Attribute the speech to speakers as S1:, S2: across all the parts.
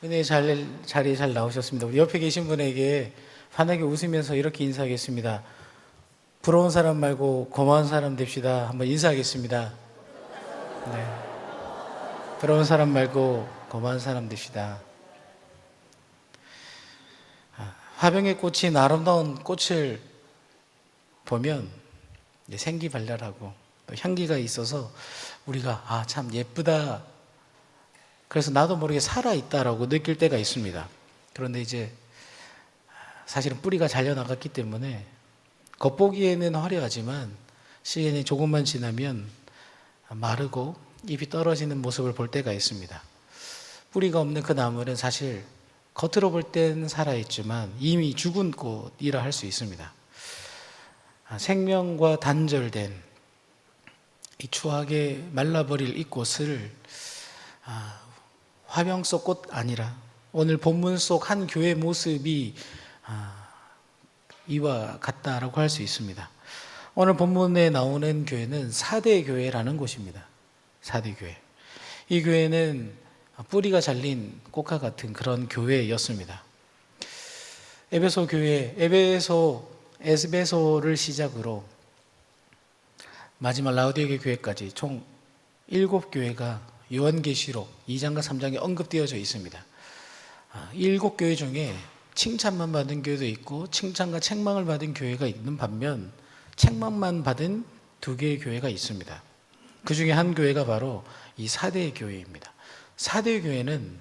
S1: 굉장히 자리에 잘 나오셨습니다. 우리 옆에 계신 분에게 환하게 웃으면서 이렇게 인사하겠습니다. 부러운 사람 말고 고마운 사람 됩시다. 한번 인사하겠습니다. 네. 부러운 사람 말고 고마운 사람 됩시다. 화병에 꽂힌 아름다운 꽃을 보면 생기발랄하고 또 향기가 있어서 우리가 참 예쁘다. 그래서 나도 모르게 살아있다라고 느낄 때가 있습니다. 그런데 이제 사실은 뿌리가 잘려나갔기 때문에 겉보기에는 화려하지만 시간이 조금만 지나면 마르고 잎이 떨어지는 모습을 볼 때가 있습니다. 뿌리가 없는 그 나무는 사실 겉으로 볼 때는 살아있지만 이미 죽은 꽃이라 할 수 있습니다. 생명과 단절된 이 추하게 말라버릴 이 꽃을 화병 속 꽃 아니라 오늘 본문 속 한 교회 모습이 이와 같다라고 할 수 있습니다. 오늘 본문에 나오는 교회는 사대교회라는 곳입니다. 사대교회. 이 교회는 뿌리가 잘린 꽃과 같은 그런 교회였습니다. 에베소 교회, 에베소를 시작으로 마지막 라우디게 교회까지 총 7교회가 요한계시록 2장과 3장에 언급되어져 있습니다. 7교회 중에 칭찬만 받은 교회도 있고 칭찬과 책망을 받은 교회가 있는 반면 책망만 받은 2개의 교회가 있습니다. 그 중에 한 교회가 바로 이 사대 교회입니다. 사대 교회는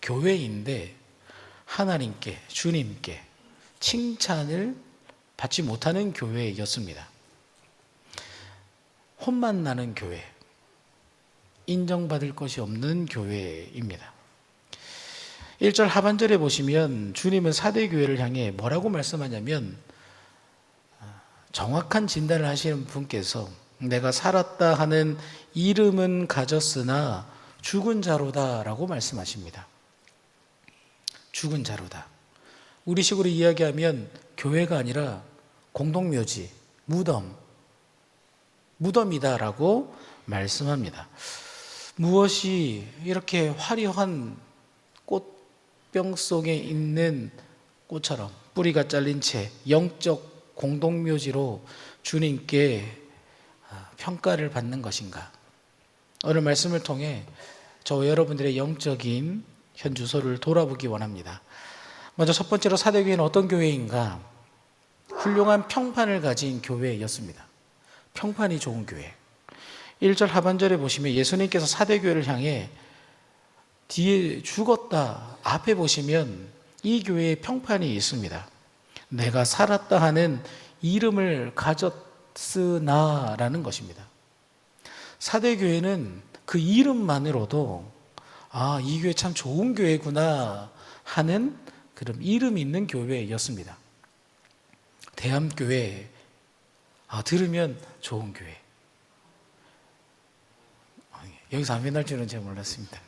S1: 교회인데 하나님께, 주님께 칭찬을 받지 못하는 교회였습니다. 혼만 나는 교회, 인정받을 것이 없는 교회입니다. 1절 하반절에 보시면 주님은 사대교회를 향해 뭐라고 말씀하냐면 정확한 진단을 하시는 분께서 내가 살았다 하는 이름은 가졌으나 죽은 자로다 라고 말씀하십니다. 죽은 자로다. 우리식으로 이야기하면 교회가 아니라 공동묘지, 무덤이다 라고 말씀합니다. 무엇이 이렇게 화려한 꽃병 속에 있는 꽃처럼 뿌리가 잘린 채 영적 공동묘지로 주님께 평가를 받는 것인가? 오늘 말씀을 통해 저와 여러분들의 영적인 현주소를 돌아보기 원합니다. 먼저 첫 번째로 사대교회는 어떤 교회인가? 훌륭한 평판을 가진 교회였습니다. 평판이 좋은 교회. 1절 하반절에 보시면 예수님께서 사대교회를 향해 뒤에 죽었다 앞에 보시면 이 교회의 평판이 있습니다. 내가 살았다 하는 이름을 가졌으나 라는 것입니다. 사대교회는 그 이름만으로도 이 교회 참 좋은 교회구나 하는 그런 이름이 있는 교회였습니다. 대암교회 들으면 좋은 교회. 여기서 아멘 할 줄은 제가 몰랐습니다.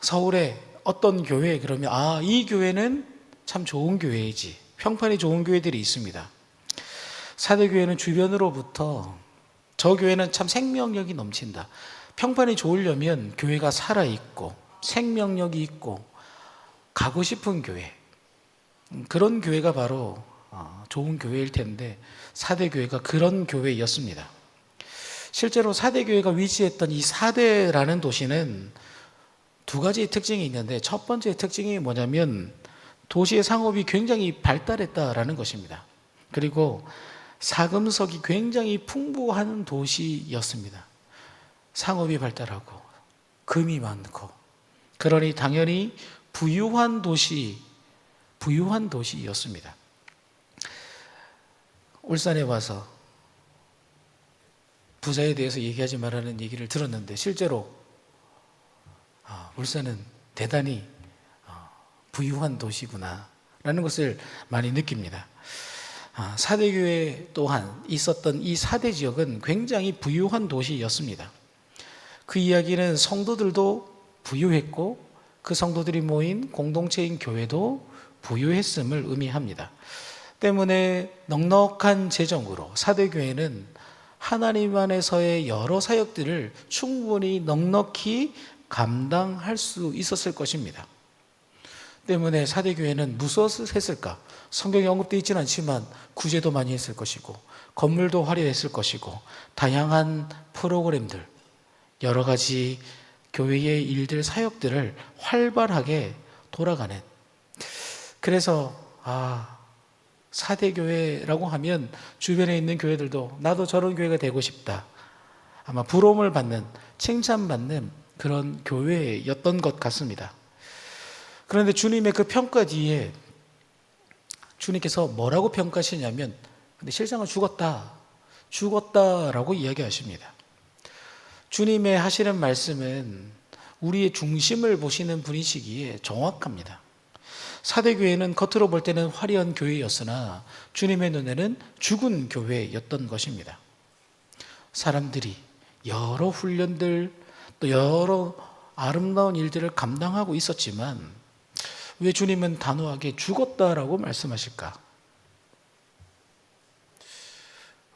S1: 서울에 어떤 교회 그러면 이 교회는 참 좋은 교회이지. 평판이 좋은 교회들이 있습니다. 사대교회는 주변으로부터 저 교회는 참 생명력이 넘친다. 평판이 좋으려면 교회가 살아있고 생명력이 있고 가고 싶은 교회. 그런 교회가 바로 좋은 교회일 텐데 사대교회가 그런 교회였습니다. 실제로 사대교회가 위치했던 이 사대라는 도시는 2가지의 특징이 있는데 첫 번째 특징이 뭐냐면 도시의 상업이 굉장히 발달했다라는 것입니다. 그리고 사금석이 굉장히 풍부한 도시였습니다. 상업이 발달하고 금이 많고 그러니 당연히 부유한 도시였습니다. 울산에 와서 부자에 대해서 얘기하지 말라는 얘기를 들었는데 실제로 울산은 대단히 부유한 도시구나 라는 것을 많이 느낍니다. 사대교회 또한 있었던 이 사대 지역은 굉장히 부유한 도시였습니다. 그 이야기는 성도들도 부유했고 그 성도들이 모인 공동체인 교회도 부유했음을 의미합니다. 때문에 넉넉한 재정으로 사대교회는 하나님 안에서의 여러 사역들을 충분히 넉넉히 감당할 수 있었을 것입니다. 때문에 사대교회는 무엇을 했을까? 성경에 언급되어 있지는 않지만 구제도 많이 했을 것이고 건물도 화려했을 것이고 다양한 프로그램들, 여러 가지 교회의 일들, 사역들을 활발하게 돌아가는, 그래서 사대교회라고 하면 주변에 있는 교회들도 나도 저런 교회가 되고 싶다, 아마 부러움을 받는, 칭찬받는 그런 교회였던 것 같습니다. 그런데 주님의 그 평가 뒤에 주님께서 뭐라고 평가하시냐면, 근데 실상은 죽었다라고 이야기하십니다. 주님의 하시는 말씀은 우리의 중심을 보시는 분이시기에 정확합니다. 사대교회는 겉으로 볼 때는 화려한 교회였으나 주님의 눈에는 죽은 교회였던 것입니다. 사람들이 여러 훈련들, 또 여러 아름다운 일들을 감당하고 있었지만 왜 주님은 단호하게 죽었다라고 말씀하실까?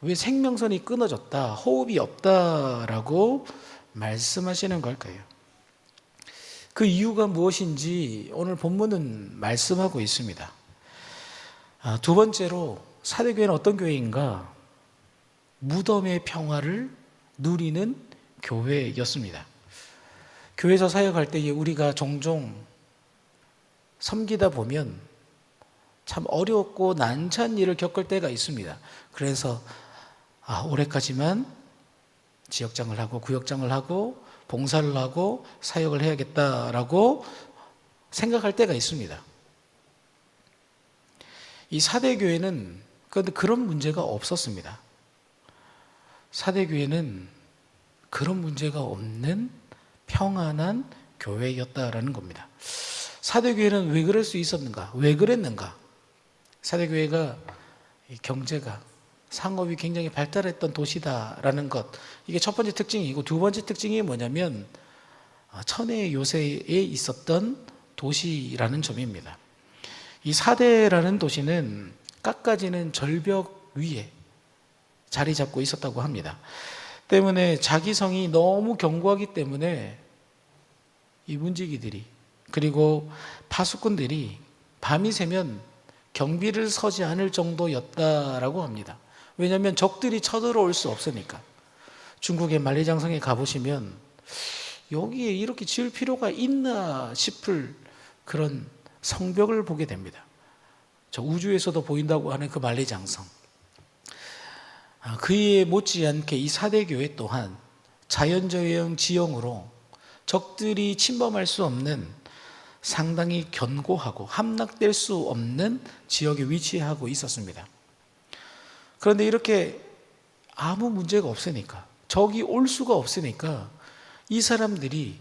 S1: 왜 생명선이 끊어졌다, 호흡이 없다라고 말씀하시는 걸까요? 그 이유가 무엇인지 오늘 본문은 말씀하고 있습니다. 두 번째로 사대교회는 어떤 교회인가? 무덤의 평화를 누리는 교회였습니다. 교회에서 사역할 때에 우리가 종종 섬기다 보면 참 어렵고 난처한 일을 겪을 때가 있습니다. 그래서 올해까지만 지역장을 하고 구역장을 하고 봉사를 하고 사역을 해야겠다라고 생각할 때가 있습니다. 이 사대교회는 그런데 그런 문제가 없었습니다. 사대교회는 그런 문제가 없는 평안한 교회였다라는 겁니다. 사대교회는 왜 그럴 수 있었는가? 왜 그랬는가? 사대교회가 경제가, 상업이 굉장히 발달했던 도시다라는 것, 이게 첫 번째 특징이고, 두 번째 특징이 뭐냐면 천의 요새에 있었던 도시라는 점입니다. 이 사대라는 도시는 깎아지는 절벽 위에 자리 잡고 있었다고 합니다. 때문에 자기 성이 너무 견고하기 때문에 이 문지기들이, 그리고 파수꾼들이 밤이 새면 경비를 서지 않을 정도였다라고 합니다. 왜냐하면 적들이 쳐들어올 수 없으니까. 중국의 만리장성에 가보시면 여기에 이렇게 지을 필요가 있나 싶을 그런 성벽을 보게 됩니다. 저 우주에서도 보인다고 하는 그 만리장성. 그에 못지않게 이 사대교회 또한 자연조형 지형으로 적들이 침범할 수 없는 상당히 견고하고 함락될 수 없는 지역에 위치하고 있었습니다. 그런데 이렇게 아무 문제가 없으니까, 적이 올 수가 없으니까 이 사람들이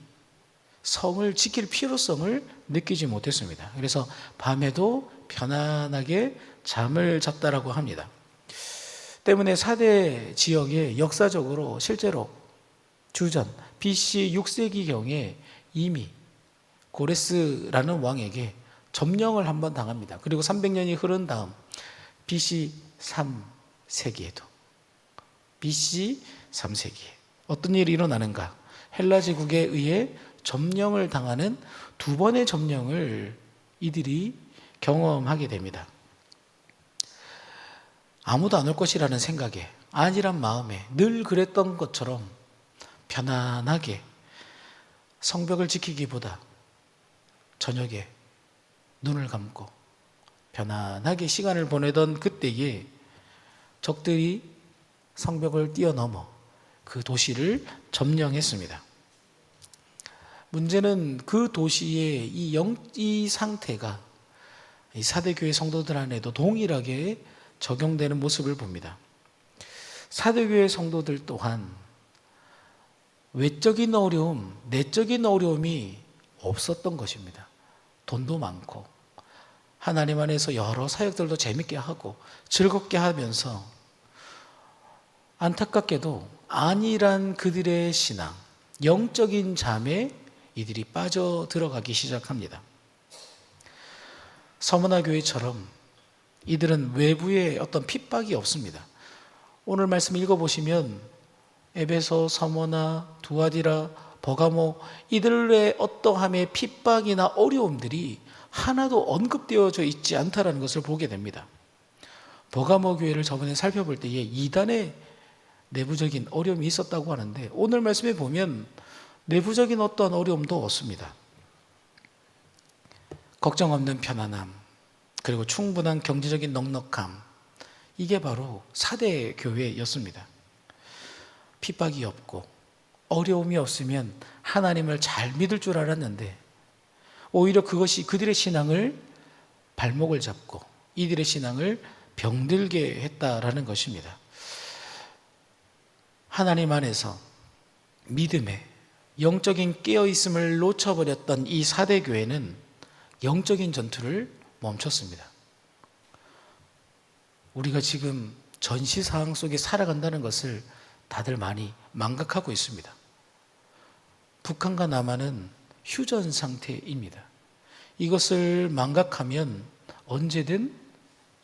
S1: 성을 지킬 필요성을 느끼지 못했습니다. 그래서 밤에도 편안하게 잠을 잤다라고 합니다. 때문에 사대 지역에 역사적으로 실제로 주전 BC 6세기경에 이미 고레스라는 왕에게 점령을 한번 당합니다. 그리고 300년이 흐른 다음 BC 3세기에도 BC 3세기에 어떤 일이 일어나는가? 헬라 제국에 의해 점령을 당하는 두 번의 점령을 이들이 경험하게 됩니다. 아무도 안 올 것이라는 생각에, 안일한 마음에 늘 그랬던 것처럼 편안하게 성벽을 지키기보다 저녁에 눈을 감고 편안하게 시간을 보내던 그때에 적들이 성벽을 뛰어넘어 그 도시를 점령했습니다. 문제는 그 도시의 이 상태가 이 사대교회 성도들 안에도 동일하게 적용되는 모습을 봅니다. 사대교회 성도들 또한 외적인 어려움, 내적인 어려움이 없었던 것입니다. 돈도 많고 하나님 안에서 여러 사역들도 재밌게 하고 즐겁게 하면서 안타깝게도 안일한 그들의 신앙, 영적인 잠에 이들이 빠져들어가기 시작합니다. 서머나 교회처럼 이들은 외부에 어떤 핍박이 없습니다. 오늘 말씀 읽어보시면 에베소, 서머나, 두아디라 버가모 이들의 어떠함의 핍박이나 어려움들이 하나도 언급되어져 있지 않다라는 것을 보게 됩니다. 버가모 교회를 저번에 살펴볼 때에 이단의 내부적인 어려움이 있었다고 하는데 오늘 말씀에 보면 내부적인 어떠한 어려움도 없습니다. 걱정 없는 편안함, 그리고 충분한 경제적인 넉넉함, 이게 바로 4대 교회였습니다. 핍박이 없고 어려움이 없으면 하나님을 잘 믿을 줄 알았는데 오히려 그것이 그들의 신앙을 발목을 잡고 이들의 신앙을 병들게 했다라는 것입니다. 하나님 안에서 믿음의 영적인 깨어있음을 놓쳐버렸던 이 4대 교회는 영적인 전투를 멈췄습니다. 우리가 지금 전시 상황 속에 살아간다는 것을 다들 많이 망각하고 있습니다. 북한과 남한은 휴전 상태입니다. 이것을 망각하면 언제든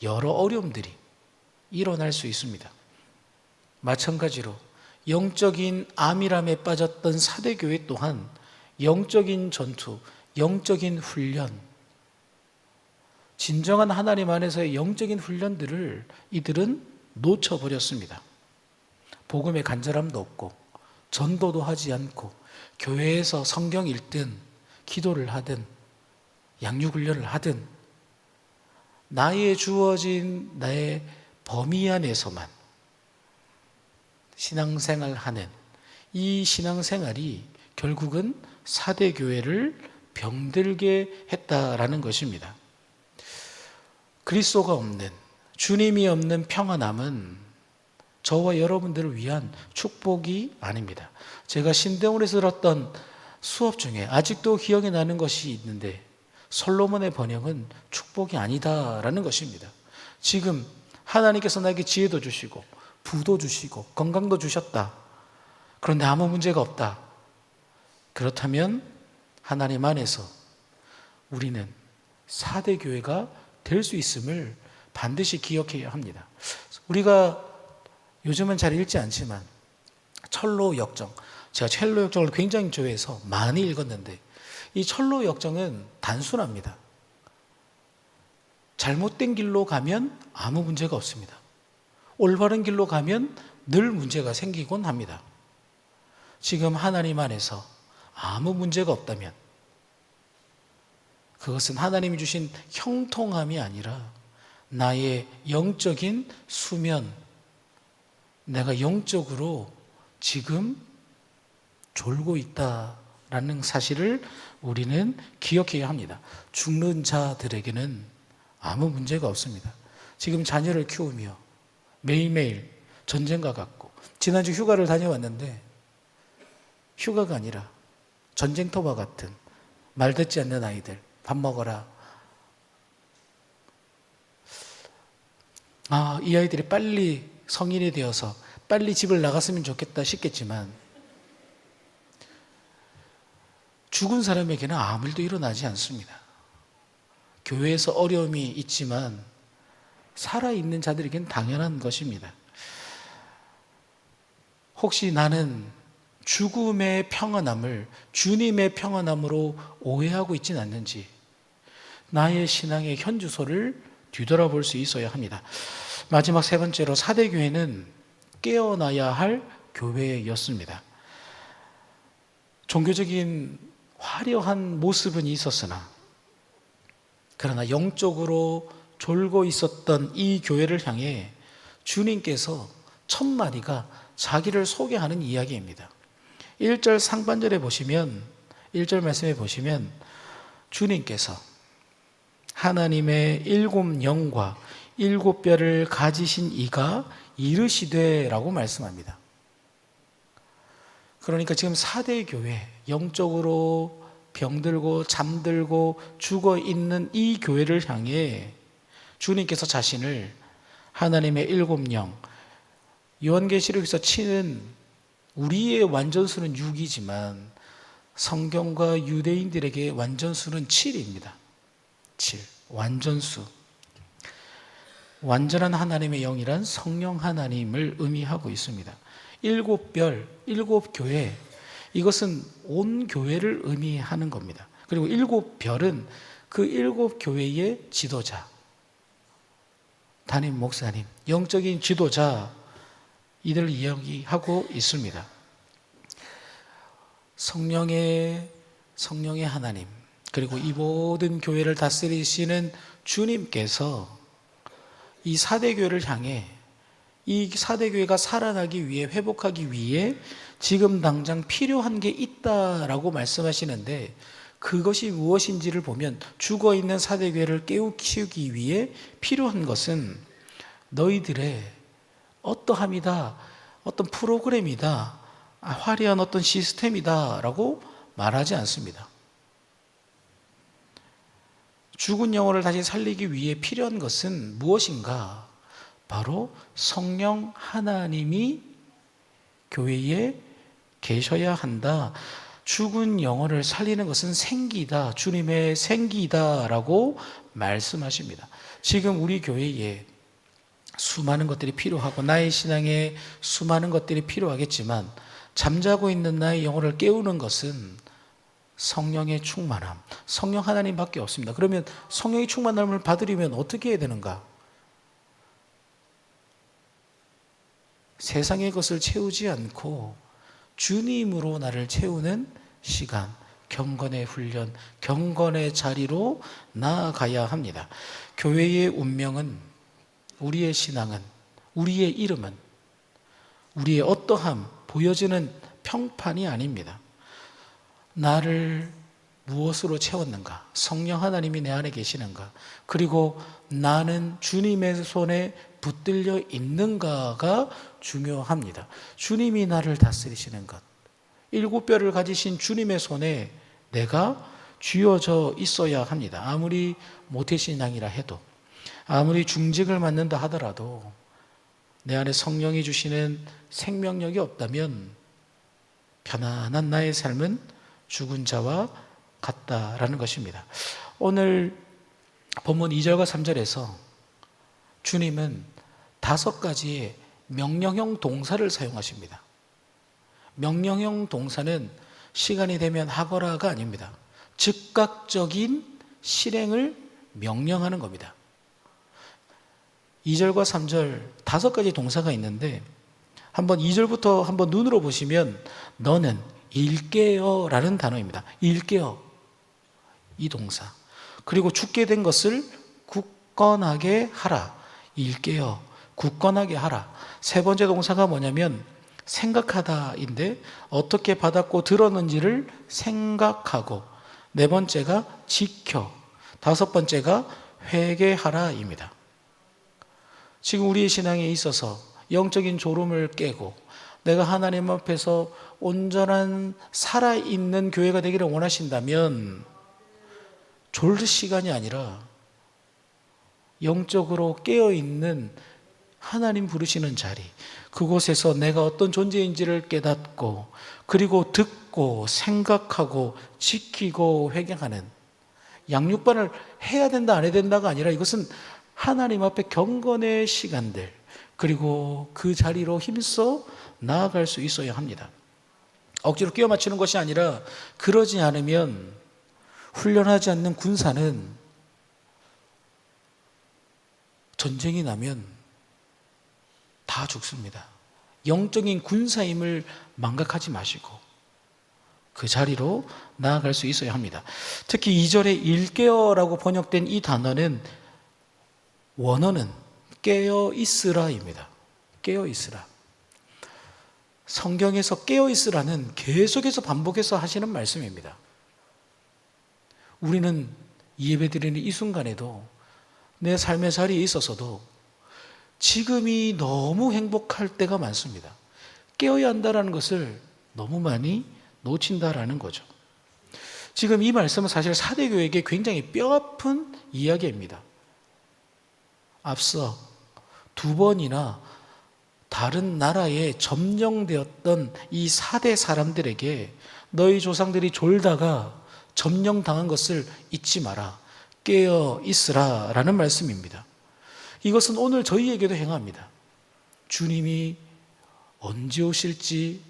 S1: 여러 어려움들이 일어날 수 있습니다. 마찬가지로 영적인 암이람에 빠졌던 4대 교회 또한 영적인 전투, 영적인 훈련, 진정한 하나님 안에서의 영적인 훈련들을 이들은 놓쳐버렸습니다. 복음의 간절함도 없고 전도도 하지 않고 교회에서 성경 읽든 기도를 하든 양육훈련을 하든 나의 주어진 나의 범위 안에서만 신앙생활하는 이 신앙생활이 결국은 4대 교회를 병들게 했다라는 것입니다. 그리스도가 없는, 주님이 없는 평안함은 저와 여러분들을 위한 축복이 아닙니다. 제가 신대원에서 들었던 수업 중에 아직도 기억이 나는 것이 있는데 솔로몬의 번역은 축복이 아니다라는 것입니다. 지금 하나님께서 나에게 지혜도 주시고 부도 주시고 건강도 주셨다. 그런데 아무 문제가 없다. 그렇다면 하나님 안에서 우리는 4대 교회가 될 수 있음을 반드시 기억해야 합니다. 우리가 요즘은 잘 읽지 않지만 철로 역정, 제가 철로 역정을 굉장히 좋아해서 많이 읽었는데 이 철로 역정은 단순합니다. 잘못된 길로 가면 아무 문제가 없습니다. 올바른 길로 가면 늘 문제가 생기곤 합니다. 지금 하나님 안에서 아무 문제가 없다면 그것은 하나님이 주신 형통함이 아니라 나의 영적인 수면, 내가 영적으로 지금 졸고 있다라는 사실을 우리는 기억해야 합니다. 죽는 자들에게는 아무 문제가 없습니다. 지금 자녀를 키우며 매일매일 전쟁과 같고, 지난주 휴가를 다녀왔는데 휴가가 아니라 전쟁터와 같은 말 듣지 않는 아이들, 밥 먹어라. 이 아이들이 빨리 성인이 되어서 빨리 집을 나갔으면 좋겠다 싶겠지만 죽은 사람에게는 아무 일도 일어나지 않습니다. 교회에서 어려움이 있지만 살아있는 자들에게는 당연한 것입니다. 혹시 나는 죽음의 평안함을 주님의 평안함으로 오해하고 있지는 않는지 나의 신앙의 현주소를 뒤돌아볼 수 있어야 합니다. 마지막 세 번째로 4대 교회는 깨어나야 할 교회였습니다. 종교적인 화려한 모습은 있었으나 그러나 영적으로 졸고 있었던 이 교회를 향해 주님께서 첫 마디가 자기를 소개하는 이야기입니다. 1절 상반절에 보시면 1절 말씀에 보시면 주님께서 하나님의 7 영과 7 뼈를 가지신 이가 이르시되 라고 말씀합니다. 그러니까 지금 4대 교회, 영적으로 병들고 잠들고 죽어 있는 이 교회를 향해 주님께서 자신을 하나님의 7 영, 요한계시록에서 치는 우리의 완전수는 6이지만 성경과 유대인들에게 완전수는 7입니다. 7, 완전수. 완전한 하나님의 영이란 성령 하나님을 의미하고 있습니다. 7 별, 7 교회, 이것은 온 교회를 의미하는 겁니다. 그리고 7별은 그 7교회의 지도자, 담임 목사님, 영적인 지도자, 이들을 이야기하고 있습니다. 성령의 하나님, 그리고 이 모든 교회를 다스리시는 주님께서 이 4대 교회를 향해 이 4대 교회가 살아나기 위해, 회복하기 위해 지금 당장 필요한 게 있다라고 말씀하시는데, 그것이 무엇인지를 보면 죽어있는 4대 교회를 깨우치기 위해 필요한 것은 너희들의 어떠함이다, 어떤 프로그램이다, 화려한 어떤 시스템이다 라고 말하지 않습니다. 죽은 영혼을 다시 살리기 위해 필요한 것은 무엇인가? 바로 성령 하나님이 교회에 계셔야 한다. 죽은 영혼을 살리는 것은 생기다, 주님의 생기다라고 말씀하십니다. 지금 우리 교회에 수많은 것들이 필요하고 나의 신앙에 수많은 것들이 필요하겠지만, 잠자고 있는 나의 영혼을 깨우는 것은 성령의 충만함, 성령 하나님밖에 없습니다. 그러면 성령의 충만함을 받으려면 어떻게 해야 되는가? 세상의 것을 채우지 않고 주님으로 나를 채우는 시간, 경건의 훈련, 경건의 자리로 나아가야 합니다. 교회의 운명은, 우리의 신앙은, 우리의 이름은, 우리의 어떠함, 보여지는 평판이 아닙니다. 나를 무엇으로 채웠는가? 성령 하나님이 내 안에 계시는가? 그리고 나는 주님의 손에 붙들려 있는가가 중요합니다. 주님이 나를 다스리시는 것, 7별을 가지신 주님의 손에 내가 쥐어져 있어야 합니다. 아무리 모태신앙이라 해도, 아무리 중직을 맡는다 하더라도 내 안에 성령이 주시는 생명력이 없다면 편안한 나의 삶은 죽은 자와 같다라는 것입니다. 오늘 본문 2절과 3절에서 주님은 5가지의 명령형 동사를 사용하십니다. 명령형 동사는 시간이 되면 하거라가 아닙니다. 즉각적인 실행을 명령하는 겁니다. 2절과 3절 5가지 동사가 있는데, 한번 2절부터 한번 눈으로 보시면 너는 일깨어 라는 단어입니다. 일깨어, 이 동사. 그리고 죽게 된 것을 굳건하게 하라. 일깨어, 굳건하게 하라. 3번째 동사가 뭐냐면 생각하다인데, 어떻게 받았고 들었는지를 생각하고, 4번째가 지켜, 5번째가 회개하라입니다. 지금 우리의 신앙에 있어서 영적인 졸음을 깨고 내가 하나님 앞에서 온전한 살아있는 교회가 되기를 원하신다면, 졸 시간이 아니라 영적으로 깨어있는 하나님 부르시는 자리, 그곳에서 내가 어떤 존재인지를 깨닫고, 그리고 듣고 생각하고 지키고 회개하는 양육반을 해야 된다 안 해야 된다가 아니라, 이것은 하나님 앞에 경건의 시간들, 그리고 그 자리로 힘써 나아갈 수 있어야 합니다. 억지로 끼워 맞추는 것이 아니라, 그러지 않으면 훈련하지 않는 군사는 전쟁이 나면 다 죽습니다. 영적인 군사임을 망각하지 마시고 그 자리로 나아갈 수 있어야 합니다. 특히 2절에 일깨어라고 번역된 이 단어는, 원어는 깨어 있으라입니다. 깨어 있으라. 성경에서 깨어 있으라는 계속해서 반복해서 하시는 말씀입니다. 우리는 예배드리는 이 순간에도, 내 삶의 자리에 있어서도 지금이 너무 행복할 때가 많습니다. 깨어야 한다는 것을 너무 많이 놓친다라는 거죠. 지금 이 말씀은 사실 4대 교회에게 굉장히 뼈아픈 이야기입니다. 앞서 2번이나 다른 나라에 점령되었던 이 4대 사람들에게 너희 조상들이 졸다가 점령당한 것을 잊지 마라, 깨어 있으라 라는 말씀입니다. 이것은 오늘 저희에게도 행합니다. 주님이 언제 오실지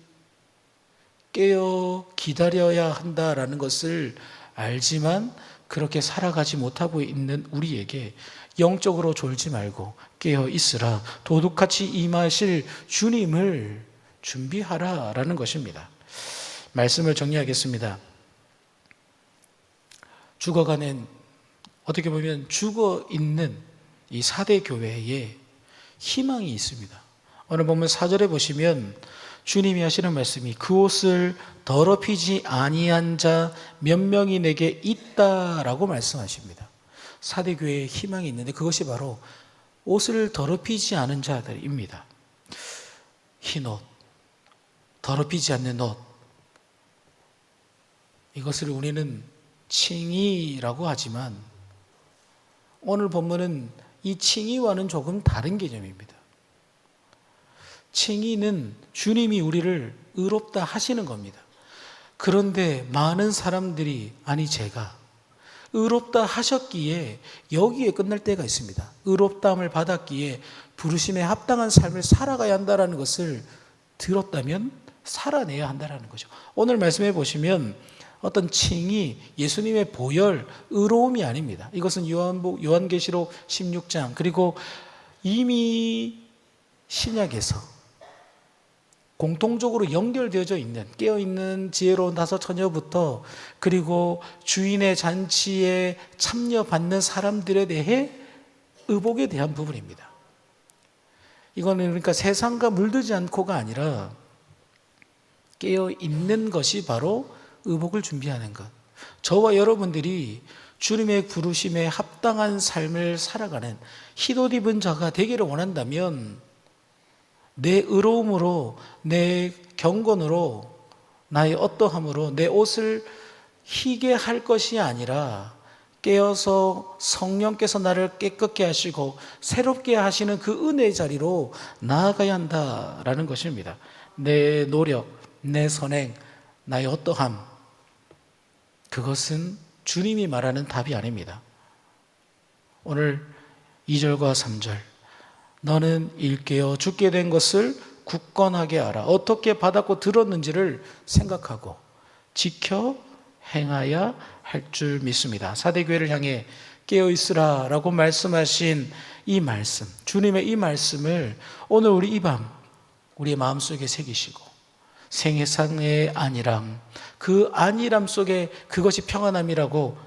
S1: 깨어 기다려야 한다라는 것을 알지만 그렇게 살아가지 못하고 있는 우리에게 영적으로 졸지 말고 깨어 있으라, 도둑같이 임하실 주님을 준비하라라는 것입니다. 말씀을 정리하겠습니다. 죽어가는, 어떻게 보면 죽어 있는 이 사대 교회에 희망이 있습니다. 오늘 보면 4절에 보시면 주님이 하시는 말씀이 그 옷을 더럽히지 아니한 자 몇 명이 내게 있다라고 말씀하십니다. 사대 교회에 희망이 있는데 그것이 바로 옷을 더럽히지 않은 자들입니다. 흰 옷, 더럽히지 않는 옷, 이것을 우리는 칭의라고 하지만 오늘 본문은 이 칭의와는 조금 다른 개념입니다. 칭의는 주님이 우리를 의롭다 하시는 겁니다. 그런데 많은 사람들이, 아니 제가 의롭다 하셨기에 여기에 끝날 때가 있습니다. 의롭다함을 받았기에 부르심에 합당한 삶을 살아가야 한다는 것을 들었다면 살아내야 한다는 거죠. 오늘 말씀해 보시면 어떤 칭의, 예수님의 보혈, 의로움이 아닙니다. 이것은 요한계시록 16장, 그리고 이미 신약에서 공통적으로 연결되어져 있는, 깨어있는 지혜로운 다섯 처녀부터 그리고 주인의 잔치에 참여받는 사람들에 대해 의복에 대한 부분입니다. 이거는 그러니까 세상과 물들지 않고가 아니라 깨어있는 것이 바로 의복을 준비하는 것. 저와 여러분들이 주님의 부르심에 합당한 삶을 살아가는 흰옷 입은 자가 되기를 원한다면 내 의로움으로, 내 경건으로, 나의 어떠함으로 내 옷을 희게 할 것이 아니라 깨어서 성령께서 나를 깨끗게 하시고 새롭게 하시는 그 은혜의 자리로 나아가야 한다라는 것입니다. 내 노력, 내 선행, 나의 어떠함, 그것은 주님이 말하는 답이 아닙니다. 오늘 2절과 3절, 너는 일깨어 죽게 된 것을 굳건하게 알아. 어떻게 받았고 들었는지를 생각하고 지켜 행하여야 할 줄 믿습니다. 사대교회를 향해 깨어있으라 라고 말씀하신 이 말씀, 주님의 이 말씀을 오늘 우리 이 밤 우리의 마음속에 새기시고 생애상의 안일함, 그 안일함 속에 그것이 평안함이라고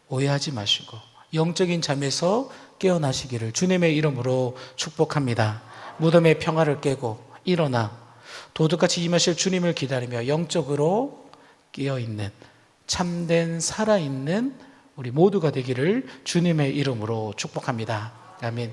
S1: 오해하지 마시고 영적인 잠에서 깨어나시기를 주님의 이름으로 축복합니다. 무덤의 평화를 깨고 일어나 도둑같이 임하실 주님을 기다리며 영적으로 깨어있는 참된 살아있는 우리 모두가 되기를 주님의 이름으로 축복합니다. 아멘.